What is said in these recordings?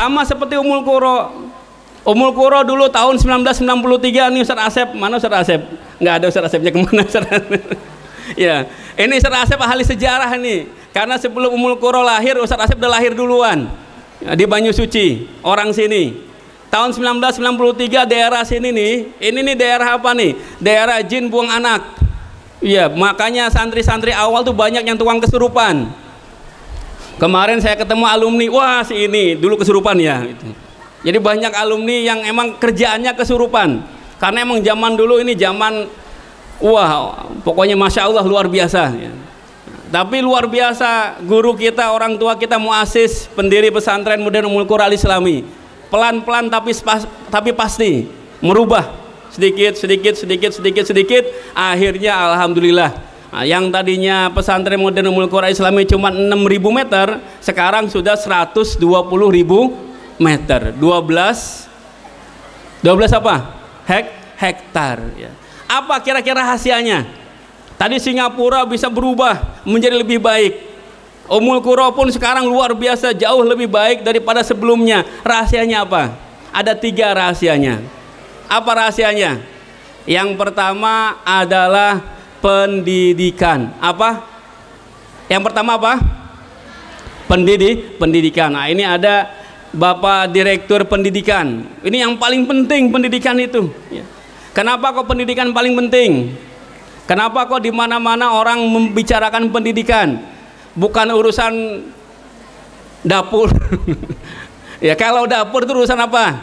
Sama seperti Ummul Qura. Ummul Qura dulu tahun 1993 nih Ustaz Asep. Mana Ustaz Asep? Nggak ada Ustaz Asepnya, kemana Ustaz Asep? Ya, ini Ustaz Asep ahli sejarah nih. Karena sebelum Ummul Qura lahir, Ustaz Asep udah lahir duluan di Banyu Suci, orang sini. Tahun 1993 daerah sini nih, ini nih daerah apa nih? Daerah jin buang anak. Iya, makanya santri-santri awal tuh banyak yang tukang kesurupan. Kemarin saya ketemu alumni, wah si ini dulu kesurupan ya. Jadi banyak alumni yang emang kerjaannya kesurupan. Karena emang zaman dulu ini zaman, wah pokoknya masya Allah luar biasa. Ya. Tapi luar biasa guru kita, orang tua kita, muassis, pendiri pesantren modern Ummul Qura Al-Islami. Pelan-pelan tapi pasti merubah sedikit, akhirnya alhamdulillah. Nah, yang tadinya pesantren modern Ummul Qura Islami cuma 6.000 meter, sekarang sudah 120.000 meter. 12 apa? Hektar ya. Apa kira-kira rahasianya? Tadi Singapura bisa berubah menjadi lebih baik. Ummul Qura pun sekarang luar biasa, jauh lebih baik daripada sebelumnya. Rahasianya apa? Ada 3 rahasianya. Apa rahasianya? Yang pertama adalah pendidikan. Apa? Yang pertama apa? Pendidikan. Nah, ini ada Bapak Direktur Pendidikan. Ini yang paling penting, pendidikan itu. Kenapa kok pendidikan paling penting? Kenapa kok di mana-mana orang membicarakan pendidikan? Bukan urusan dapur. Ya, kalau dapur itu urusan apa?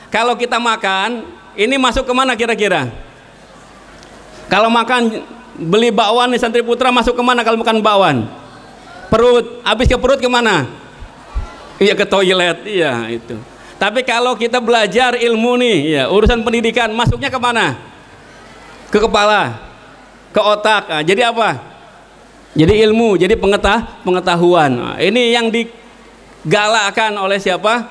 Kalau kita makan, ini masuk kemana kira-kira? Kalau makan, beli bakwan nih santri putra, masuk kemana kalau makan bakwan? Perut. Habis ke perut kemana? Iya, ke toilet. Iya, itu. Tapi kalau kita belajar ilmu nih, ya urusan pendidikan, masuknya kemana? Ke kepala, ke otak. Nah, jadi apa? Jadi ilmu, jadi pengetahuan. Nah, ini yang digalakkan oleh siapa?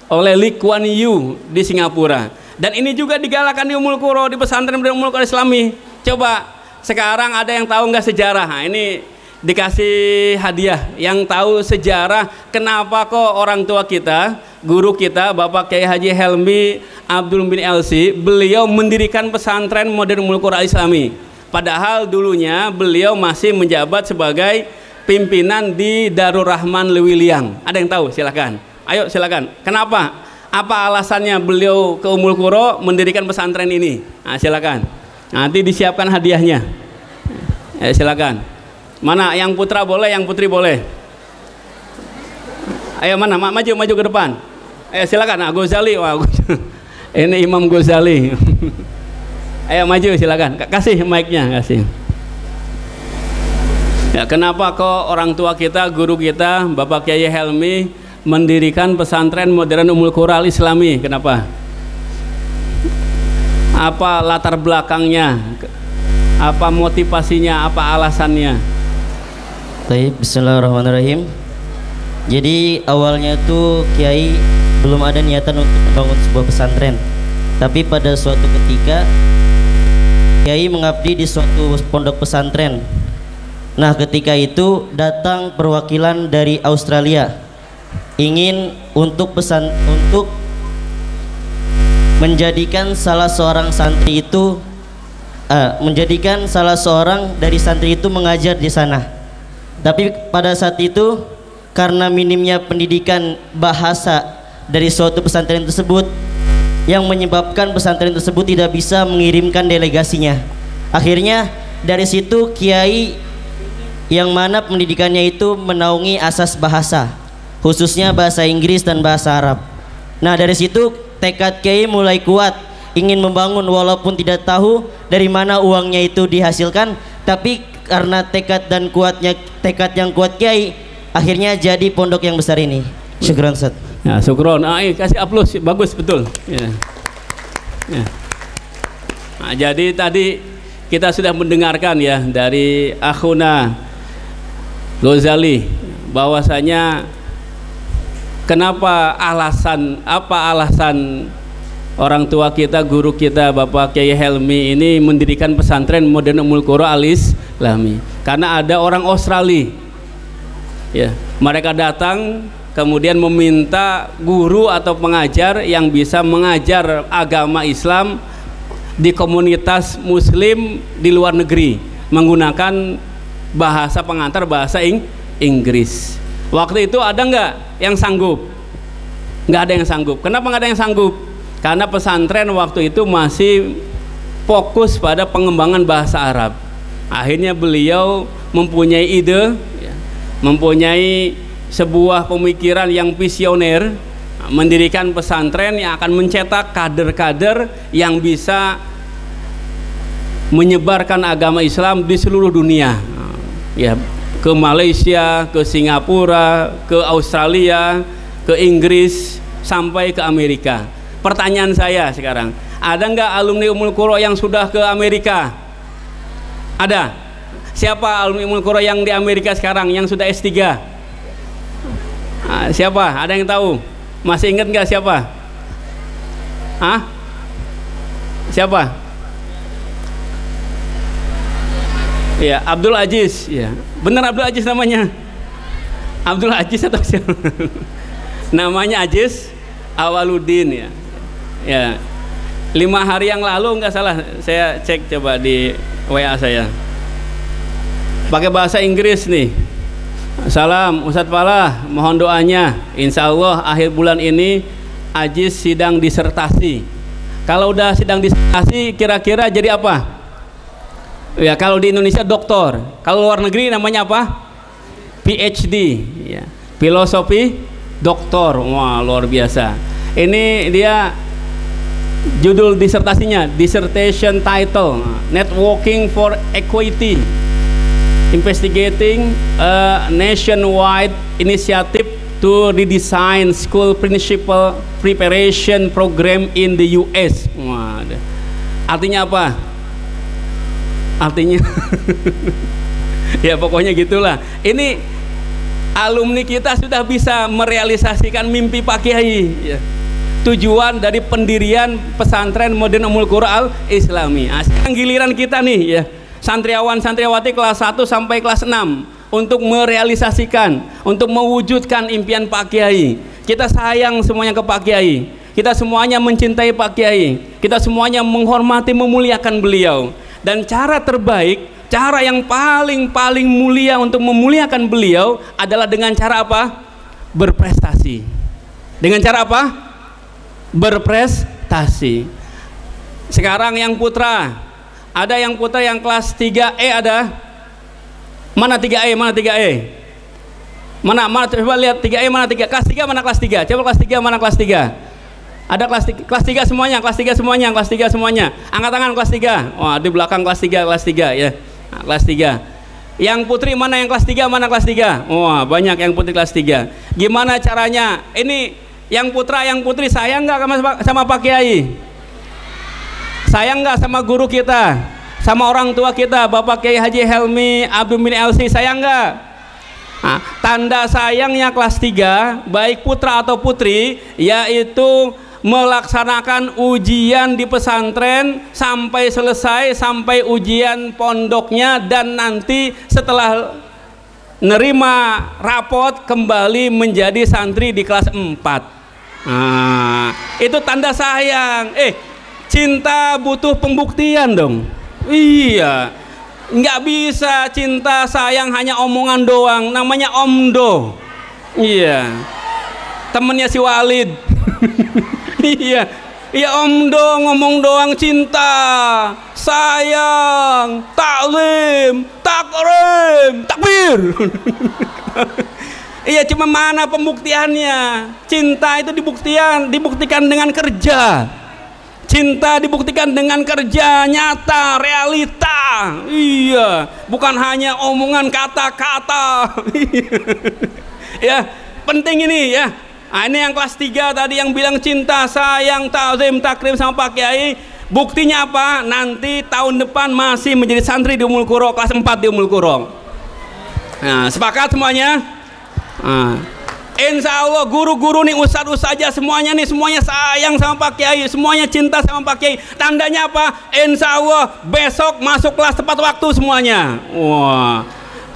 Oleh Lee Kuan Yew di Singapura. Dan ini juga digalakkan di Ummul Qura, di pesantren Ummul Qura Islami. Coba sekarang ada yang tahu nggak sejarah? Nah, ini dikasih hadiah yang tahu sejarah kenapa kok orang tua kita, guru kita Bapak Kiai Haji Helmi Abdul bin Elsi, beliau mendirikan pesantren modern Ummul Qura Islami. Padahal dulunya beliau masih menjabat sebagai pimpinan di Darul Rahman Lewiliang. Ada yang tahu? Silakan. Ayo silakan. Kenapa? Apa alasannya beliau ke Ummul Qura mendirikan pesantren ini? Nah, silakan. Nanti disiapkan hadiahnya. Silakan. Mana yang putra boleh, yang putri boleh. Ayo mana, maju ke depan. Silakan. Nah, Ghazali. Wah, ini Imam Ghazali. Ayo maju silakan. Kasih mic-nya, kasih. Ya, kenapa kok orang tua kita, guru kita, Bapak Kiai Helmi mendirikan pesantren modern Ummul Qura Al-Islami? Kenapa? Apa latar belakangnya? Apa motivasinya? Apa alasannya? Baik, bismillahirrahmanirrahim. Jadi awalnya tuh Kiai belum ada niatan untuk membangun sebuah pesantren. Tapi pada suatu ketika Kiai mengabdi di suatu pondok pesantren. Nah, ketika itu datang perwakilan dari Australia ingin untuk menjadikan salah seorang santri itu menjadikan salah seorang dari santri itu mengajar di sana. Tapi pada saat itu karena minimnya pendidikan bahasa dari suatu pesantren tersebut yang menyebabkan pesantren tersebut tidak bisa mengirimkan delegasinya. Akhirnya dari situ Kiai yang mana pendidikannya itu menaungi asas bahasa, khususnya bahasa Inggris dan bahasa Arab. Nah, dari situ tekad Kiai mulai kuat ingin membangun, walaupun tidak tahu dari mana uangnya itu dihasilkan, tapi karena tekad yang kuat Kiai, akhirnya jadi pondok yang besar ini. Syukron Ustaz. Ya, syukron. Kasih aplaus, bagus betul. Ya. Ya. Nah, jadi tadi kita sudah mendengarkan ya dari akhuna Ghazali bahwasanya apa alasan orang tua kita, guru kita Bapak Kiai Helmi ini mendirikan pesantren modern Ummul Qura Al-Islami. Karena ada orang Australia ya, mereka datang kemudian meminta guru atau pengajar yang bisa mengajar agama Islam di komunitas muslim di luar negeri menggunakan bahasa pengantar bahasa Inggris. Waktu itu ada nggak yang sanggup? Nggak ada yang sanggup. Kenapa nggak ada yang sanggup? Karena pesantren waktu itu masih fokus pada pengembangan bahasa Arab. Akhirnya beliau mempunyai ide, mempunyai sebuah pemikiran yang visioner, mendirikan pesantren yang akan mencetak kader-kader yang bisa menyebarkan agama Islam di seluruh dunia, ya, ke Malaysia, ke Singapura, ke Australia, ke Inggris, sampai ke Amerika. Pertanyaan saya sekarang, ada nggak alumni Ummul Qura yang sudah ke Amerika? Ada? Siapa alumni Ummul Qura yang di Amerika sekarang yang sudah S3? Siapa? Ada yang tahu? Masih ingat nggak siapa? Siapa? Ya, Abdul Aziz. Ya, benar Abdul Aziz namanya. Abdul Aziz atau siapa? Namanya Aziz Awaludin, ya. Ya. 5 hari yang lalu nggak salah saya cek coba di WA saya. Pakai bahasa Inggris nih. Salam Ustadz Falah, mohon doanya. Insya Allah akhir bulan ini Aziz sidang disertasi. Kalau udah sidang disertasi kira-kira jadi apa? Ya, kalau di Indonesia doktor, kalau luar negeri namanya apa? PhD, ya. Filosofi doktor. Wah, luar biasa. Ini dia judul disertasinya, dissertation title, Networking for Equity, Investigating a Nationwide Initiative to Redesign School Principal Preparation Program in the US. Wah, artinya apa? Artinya ya pokoknya gitulah. Ini alumni kita sudah bisa merealisasikan mimpi Pak Kiai, ya. Tujuan dari pendirian pesantren modern Ummul Qura Al-Islami. Sekarang giliran kita nih, ya, santriawan santriawati kelas 1 sampai kelas 6 untuk merealisasikan, untuk mewujudkan impian Pak Kiai. Kita sayang semuanya ke Pak Kiai, kita semuanya mencintai Pak Kiai, kita semuanya menghormati memuliakan beliau. Dan cara terbaik, cara yang paling mulia untuk memuliakan beliau adalah dengan cara apa? Berprestasi. Dengan cara apa? Berprestasi. Sekarang yang putra, ada yang putra yang kelas 3E ada? Mana 3E? Mana 3E? Mana coba lihat 3E mana 3? Kelas 3 mana kelas 3? Coba kelas 3 mana kelas 3? Ada kelas 3 semuanya, kelas 3 semuanya, kelas 3 semuanya. Angkat tangan kelas 3. Wah, di belakang kelas 3 ya. Nah, kelas 3. Yang putri mana yang kelas 3, mana kelas 3? Wah, banyak yang putri kelas 3. Gimana caranya? Ini yang putra, yang putri sayang nggak sama Pak Kiai? Sayang nggak sama guru kita? Sama orang tua kita, Bapak Kiai Haji Helmi Abdul bin Elsi, sayang nggak? Nah, tanda sayangnya kelas 3, baik putra atau putri, yaitu melaksanakan ujian di pesantren sampai selesai, sampai ujian pondoknya, dan nanti setelah nerima rapot kembali menjadi santri di kelas 4. Nah, itu tanda sayang. Cinta butuh pembuktian dong. Iya, nggak bisa cinta sayang hanya omongan doang, namanya omdo. Iya, temennya si Walid. Iya, omdo ngomong doang cinta, sayang, taklim, takrim, takbir. Iya, cuma mana pembuktiannya? Cinta itu dibuktikan dengan kerja. Cinta dibuktikan dengan kerja nyata, realita. Iya, bukan hanya omongan kata-kata. Ya, penting ini ya. Nah, ini yang kelas 3 tadi yang bilang cinta, sayang, ta'zim, takrim sama Pak Kiai. Buktinya apa? Nanti tahun depan masih menjadi santri di Ummul Qura, kelas 4 di Ummul Qura. Nah, sepakat semuanya? Nah, insya Allah guru-guru nih, ustadz-ustazah semuanya nih, semuanya sayang sama Pak Kiai, semuanya cinta sama Pak Kiai. Tandanya apa? Insya Allah besok masuk kelas tepat waktu semuanya. Wah,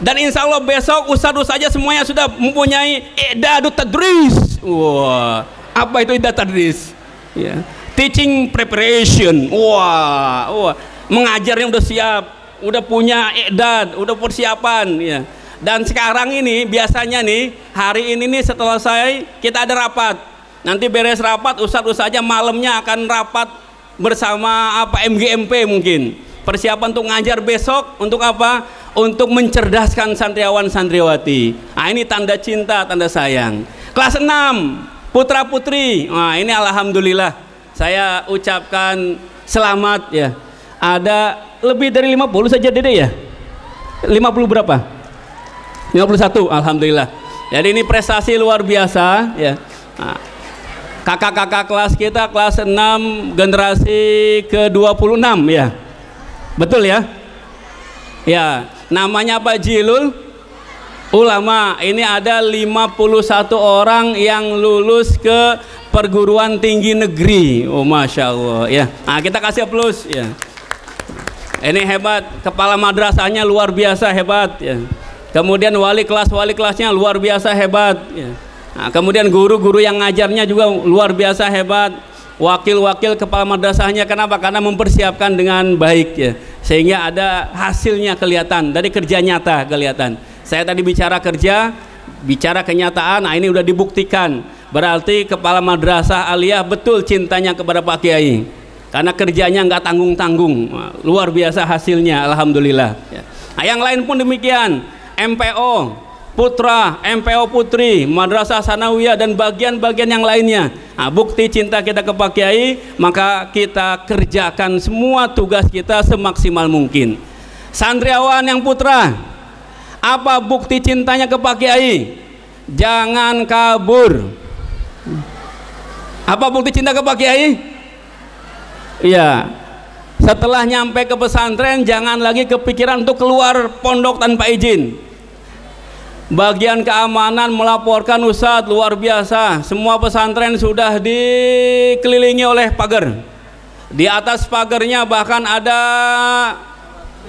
Dan insya Allah besok ustadz saja semuanya sudah mempunyai i'dadut tadris. Wah, apa itu i'dadut tadris? Ya. Teaching preparation. Wah, mengajarnya udah siap, udah punya i'dad, udah persiapan. Ya. Dan sekarang ini biasanya nih hari ini nih setelah selesai kita ada rapat. Nanti beres rapat ustadz saja malamnya akan rapat bersama MGMP mungkin. Persiapan untuk ngajar besok untuk apa? Untuk mencerdaskan santriawan santriwati. Nah, ini tanda cinta, tanda sayang. Kelas 6 putra putri. Nah, ini alhamdulillah saya ucapkan selamat ya. Ada lebih dari 50 saja Dede ya. 50 berapa? 51 alhamdulillah. Jadi ini prestasi luar biasa ya. Nah, kakak-kakak kelas kita kelas 6 generasi ke-26 ya. Betul ya? Ya, namanya Pak Jilul Ulama. Ini ada 51 orang yang lulus ke perguruan tinggi negeri. Oh, masya Allah ya. Nah, kita kasih plus ya. Ini hebat, kepala madrasahnya luar biasa hebat ya. Kemudian wali kelasnya luar biasa hebat ya. Nah, kemudian guru-guru yang ngajarnya juga luar biasa hebat. Wakil-wakil kepala madrasahnya, kenapa? Karena mempersiapkan dengan baik ya, sehingga ada hasilnya kelihatan, dari kerja nyata kelihatan. Saya tadi bicara kerja, bicara kenyataan, nah ini udah dibuktikan. Berarti kepala madrasah aliyah betul cintanya kepada Pak Kiai, karena kerjanya nggak tanggung-tanggung. Luar biasa hasilnya, alhamdulillah ya. Nah, yang lain pun demikian. MPO putra, MPO putri, madrasah sanawiyah dan bagian-bagian yang lainnya. Nah, bukti cinta kita ke Pak Kiai, maka kita kerjakan semua tugas kita semaksimal mungkin. Santriawan yang putra, apa bukti cintanya ke Pak Kiai? Jangan kabur. Apa bukti cinta ke Pak Kiai? Iya, setelah nyampe ke pesantren jangan lagi kepikiran untuk keluar pondok tanpa izin. Bagian keamanan melaporkan, Ustadz luar biasa, semua pesantren sudah dikelilingi oleh pagar. Di atas pagarnya bahkan ada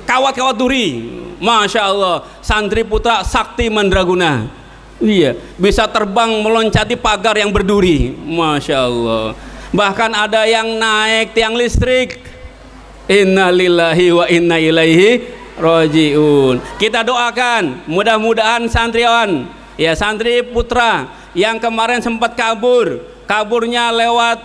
kawat-kawat duri. Masya Allah, santri putra sakti mandraguna. Iya, bisa terbang meloncati pagar yang berduri. Masya Allah. Bahkan ada yang naik tiang listrik. Innalillahi wa inna ilaihi rojiun. Kita doakan mudah-mudahan santriwan ya, santri putra yang kemarin sempat kaburnya lewat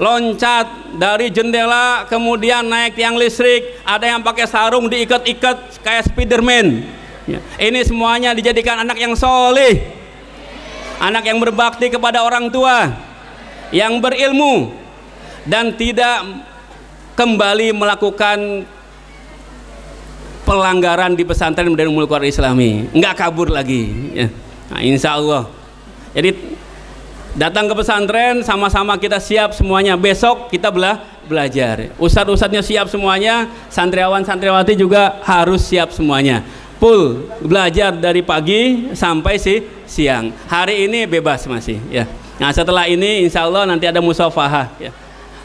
loncat dari jendela kemudian naik tiang listrik, ada yang pakai sarung diikat-ikat kayak Spiderman ya. Ini semuanya dijadikan anak yang soleh, anak yang berbakti kepada orang tua, yang berilmu dan tidak kembali melakukan pelanggaran di pesantren dan Mulkar Islami, nggak kabur lagi ya. Nah, insya Allah. Jadi datang ke pesantren sama-sama kita siap semuanya. Besok kita belajar. Ustadz-ustadznya siap semuanya, santriawan santriwati juga harus siap semuanya. Full belajar dari pagi sampai siang. Hari ini bebas masih ya. Nah, setelah ini insya Allah nanti ada musafahah ya.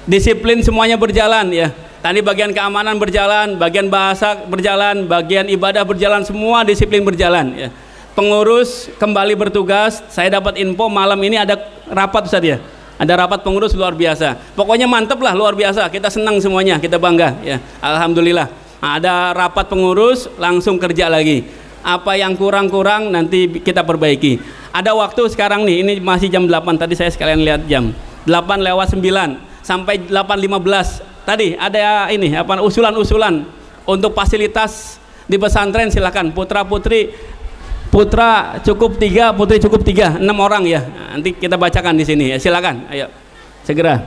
Disiplin semuanya berjalan ya. Tadi bagian keamanan berjalan, bagian bahasa berjalan, bagian ibadah berjalan, semua disiplin berjalan ya. Pengurus kembali bertugas. Saya dapat info malam ini ada rapat Ustaz ya. Ada rapat pengurus luar biasa. Pokoknya mantep lah, luar biasa. Kita senang semuanya, kita bangga ya. Alhamdulillah. Nah, ada rapat pengurus, langsung kerja lagi. Apa yang kurang-kurang nanti kita perbaiki. Ada waktu sekarang nih, ini masih jam 8. Tadi saya sekalian lihat jam 8:09 sampai 8:15. Tadi ada ini apa usulan-usulan untuk fasilitas di pesantren, silakan. Putra cukup 3, putri cukup 3, 6 orang ya. Nanti kita bacakan di sini ya. Silakan, ayo segera.